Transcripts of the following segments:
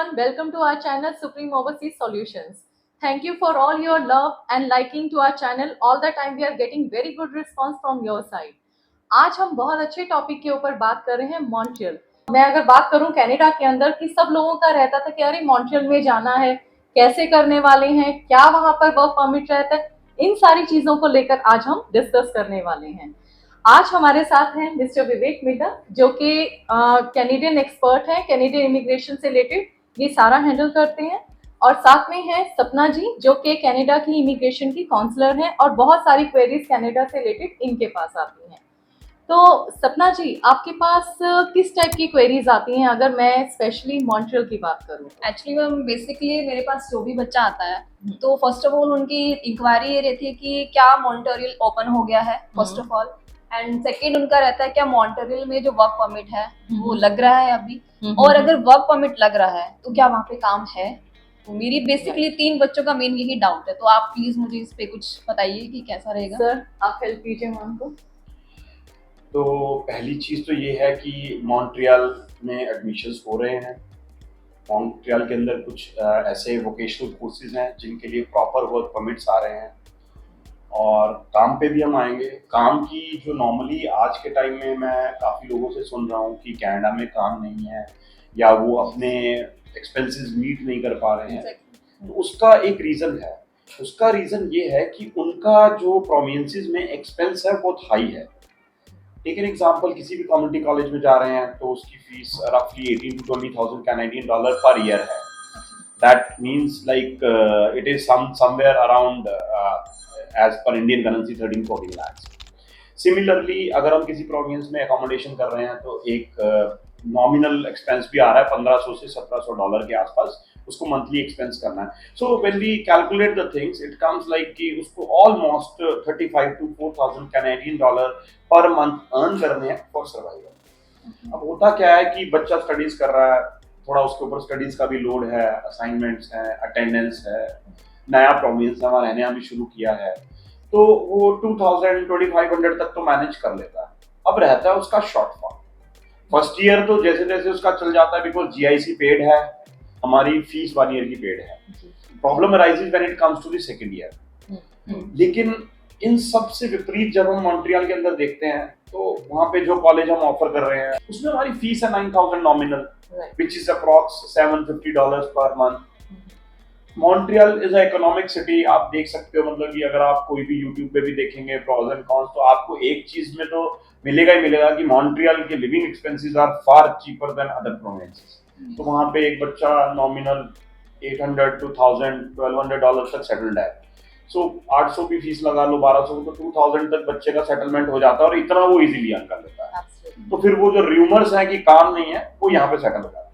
everyone, welcome to our channel Supreme Overseas Solutions. Thank you for all your love and liking to our channel. All the time we are getting very good response from your side. आज हम बहुत अच्छे topic के ऊपर बात कर रहे हैं मॉन्ट्रियल। मैं अगर बात करूं कनाडा के अंदर कि सब लोगों का रहता था कि अरे मॉन्ट्रियल में जाना है, कैसे करने वाले हैं, क्या वहां पर वर्क परमिट रहता है, इन सारी चीजों को लेकर आज हम डिस्कस करने वाले हैं। आज हमारे साथ हैं मिस्टर विवेक मिड्डा जो कि कैनेडियन एक्सपर्ट हैं, कैनेडियन इमिग्रेशन से रिलेटेड ये सारा हैंडल करते हैं। और साथ में है सपना जी जो कि कनाडा की इमिग्रेशन की काउंसलर हैं और बहुत सारी क्वेरीज कनाडा से रिलेटेड इनके पास आती हैं। तो सपना जी, आपके पास किस टाइप की क्वेरीज आती हैं अगर मैं स्पेशली मॉन्ट्रियल की बात करूं? एक्चुअली मैम बेसिकली मेरे पास जो भी बच्चा आता है तो फर्स्ट ऑफ ऑल उनकी इंक्वायरी ये रहती है कि क्या मॉन्ट्रियल ओपन हो गया है first of all, and second उनका रहता है क्या मॉन्ट्रियल में जो वर्क परमिट है वो लग रहा है अभी, और अगर वर्क परमिट लग रहा है तो क्या वहाँ पे काम है। तो मेरी बेसिकली 3 बच्चों का मेन यही डाउट है, तो आप प्लीज मुझे इस पे कुछ बताइए कि कैसा रहेगा। सर आप हेल्प कीजिए मैम को। तो पहली चीज़ तो ये है कि मॉन्ट्रियल में एडमिशन्स हो रहे हैं। मॉन्ट्रियल के अंदर कुछ ऐसे वोकेशनल कोर्सेज हैं जिनके लिए प्रॉपर वर्क परमिट्स आ रहे हैं, और काम पे भी हम आएंगे। काम की जो नॉर्मली आज के टाइम में मैं काफ़ी लोगों से सुन रहा हूँ कि कनाडा में काम नहीं है या वो अपने एक्सपेंसेस मीट नहीं कर पा रहे हैं, तो उसका एक रीज़न है। उसका रीज़न ये है कि उनका जो प्रोविंसेस में एक्सपेंस है बहुत हाई है। टेक एन एग्जाम्पल, किसी भी कम्युनिटी कॉलेज में जा रहे हैं तो उसकी फीस रफली 18 to 20,000 Canadian dollar per year है। That means like it is somewhere around as per Indian currency 13-14 lakh. Similarly अगर हम किसी प्रोविंस में अकोमोडेशन कर रहे हैं तो एक नॉमिनल एक्सपेंस भी आ रहा है 1500 से 1700 डॉलर के आसपास, उसको मंथली एक्सपेंस करना है। So when we calculate the things it comes like कि उसको almost 35 to 4,000 Canadian dollar per month earn करने हैं फॉर सर्वाइवल। अब होता क्या है कि बच्चा स्टडीज कर रहा है, थोड़ा उसके ऊपर स्टडीज का भी लोड है, असाइनमेंट्स है, अटेंडेंस है, नया प्रोविंस में रहने अभी शुरू किया है, तो वो 2,000-2,500 तक तो मैनेज कर लेता है। अब रहता है उसका शॉर्टफॉल। फर्स्ट ईयर तो जैसे जैसे उसका चल जाता है, बिकॉज जीआईसी पेड है, हमारी फीस 1 ईयर की पेड है। Problem arises when it comes to the second year. लेकिन इन सब से विपरीत जब हम मॉन्ट्रियल के अंदर देखते हैं तो वहाँ पे जो कॉलेज हम ऑफर कर रहे हैं उसमें हमारी फीस है 9,000 nominal, which is approx $750 per month. Montreal is a economic city, आप देख सकते हो, मतलब कि अगर आप कोई भी यूट्यूब पे भी देखेंगे प्रॉस एंड कॉन्स, तो आपको एक चीज में तो मिलेगा ही मिलेगा कि मॉन्ट्रियल के living expenses are far cheaper than other provinces. तो वहाँ पे एक बच्चा नॉमिनल 800 to 1,000-1,200 डॉलर तक सेटल्ड है। सो 800 की फीस लगा लो, 1200 तो 2,000 तक बच्चे का सेटलमेंट हो जाता है, और इतना वो इजीली अर्न कर लेता है। तो फिर वो जो र्यूमर्स हैं कि काम नहीं है वो यहाँ पे सेटल हो जाता है।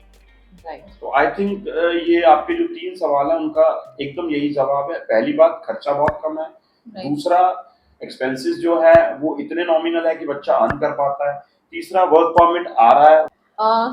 तो आई थिंक ये आपके जो 3 सवाल है उनका एकदम यही जवाब है। पहली बात, खर्चा बहुत कम है। दूसरा, एक्सपेंसेस जो है वो इतने नॉमिनल है कि बच्चा अर्न कर पाता है। तीसरा, वर्क परमिट आ रहा है।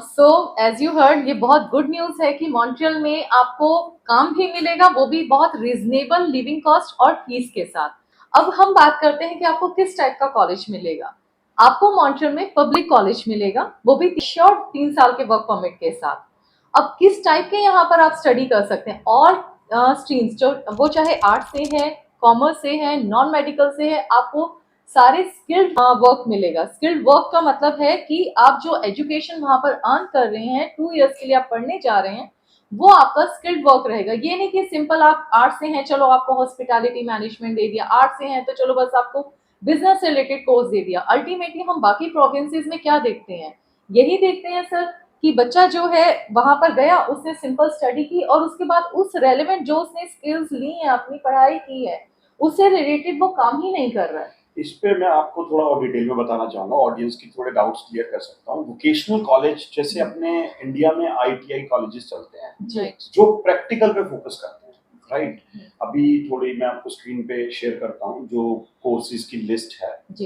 सो एज यू हर्ड, ये बहुत गुड न्यूज है कि मॉन्ट्रियल में आपको काम भी मिलेगा, वो भी बहुत रीजनेबल लिविंग कॉस्ट और फीस के साथ। अब हम बात करते हैं कि आपको किस टाइप का कॉलेज मिलेगा। आपको मॉन्ट्रियल में पब्लिक कॉलेज मिलेगा, वो भी शॉर्ट 3 साल के वर्क परमिट के साथ। अब किस टाइप के यहाँ पर आप स्टडी कर सकते हैं, और स्ट्रीम्स जो वो चाहे आर्ट से है, कॉमर्स से है, नॉन मेडिकल से है, आपको सारे स्किल्ड वर्क मिलेगा। स्किल्ड वर्क का मतलब है कि आप जो एजुकेशन वहां पर अर्न कर रहे हैं, 2 इयर्स के लिए आप पढ़ने जा रहे हैं, वो आपका स्किल्ड वर्क रहेगा। ये नहीं कि सिंपल आप आर्ट से हैं चलो आपको हॉस्पिटैलिटी मैनेजमेंट दे दिया, आर्ट से हैं तो चलो बस आपको बिजनेस से रिलेटेड कोर्स दे दिया। अल्टीमेटली हम बाकी प्रोविंसेस में क्या देखते हैं, यही देखते हैं सर कि बच्चा जो है वहां पर गया, उसने सिंपल स्टडी की और उसके बाद उस रेलेवेंट जो उसने स्किल्स ली हैं, अपनी पढ़ाई की है, उससे रिलेटेड वो काम ही नहीं कर रहा है। इस पे मैं आपको थोड़ा और डिटेल में बताना चाहूँगा, ऑडियंस की थोड़े डाउट्स क्लियर कर सकता हूँ। वोकेशनल कॉलेज जैसे अपने इंडिया में आईटीआई कॉलेजेस चलते हैं जो प्रैक्टिकल पे फोकस करते हैं, राइट। अभी थोड़ी मैं आपको स्क्रीन पे शेयर करता हूँ जो कोर्सेज की लिस्ट है जी।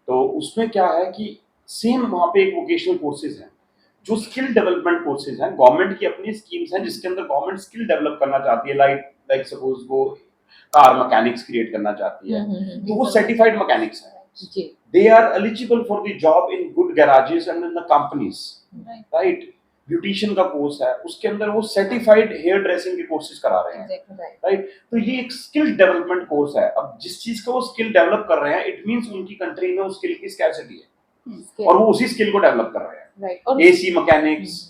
तो उसमें क्या है कि सेम वहाँ पे एक वोकेशनल कोर्सेज हैं जो स्किल डेवलपमेंट कोर्सेज हैं। गवर्नमेंट की अपनी स्कीम्स हैं जिसके अंदर गवर्नमेंट स्किल डेवलप करना चाहती है, लाइक सपोज वो कार मैकेनिक्स क्रिएट करना चाहती है, तो वो सर्टिफाइड मैकेनिक्स हैं। They are eligible for the job in good garages and in the companies, right. Beautician का कोर्स है, उसके अंदर वो सर्टिफाइड हेयर ड्रेसिंग के कोर्सेज करा रहे हैं, राइट। राइट। तो ये एक स्किल डेवलपमेंट कोर्स है। अब जिस चीज का वो स्किल डेवलप कर रहे हैं, इट मींस उनकी कंट्री में उस स्किल की स्कैर्सिटी है और वो उसी स्किल को डेवलप कर रहे हैं। राइट। और एसी मैकेनिक्स,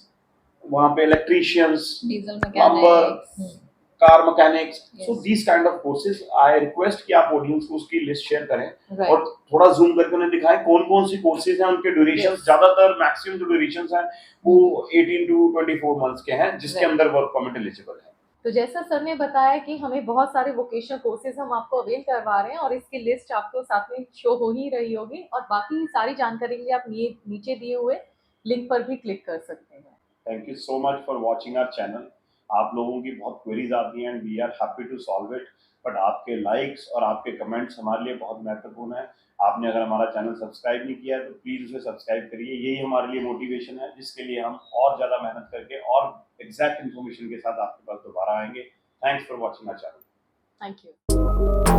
वहां पे electricians, diesel plumber, mechanics, car mechanics, so Yes. These kind of courses. I request कि आप ऑडियंस को उसकी लिस्ट शेयर करें राइट। और थोड़ा जूम करके उन्हें दिखाएं कौन कौन सी कोर्सेज हैं, उनके ड्यूरेशन, Yes. ज्यादातर मैक्सिमम जो ड्यूरेशन है वो 18 टू 24 मंथ्स के हैं, जिसके Right. अंदर वर्क परमिट एलिजिबल है। तो जैसा सर ने बताया कि हमें बहुत सारे वोकेशनल कोर्सेज हम आपको अवेल करवा रहे हैं और इसकी लिस्ट आपको साथ में शो हो ही रही होगी, और बाकी सारी जानकारी के लिए आप नीचे दिए हुए लिंक पर भी क्लिक कर सकते हैं। Thank you so much for watching our channel. आप लोगों की बहुत क्वेरीज आती हैं and we are happy to solve it, but आपके लाइक्स और आपके कमेंट्स हमारे लिए बहुत महत्वपूर्ण है। आपने अगर हमारा चैनल सब्सक्राइब नहीं किया है तो प्लीज़ उसे सब्सक्राइब करिए, यही हमारे लिए मोटिवेशन है, जिसके लिए हम और ज़्यादा मेहनत करके और एग्जैक्ट इन्फॉर्मेशन के साथ आपके पास दोबारा आएंगे। Thanks for watching our channel. Thank you.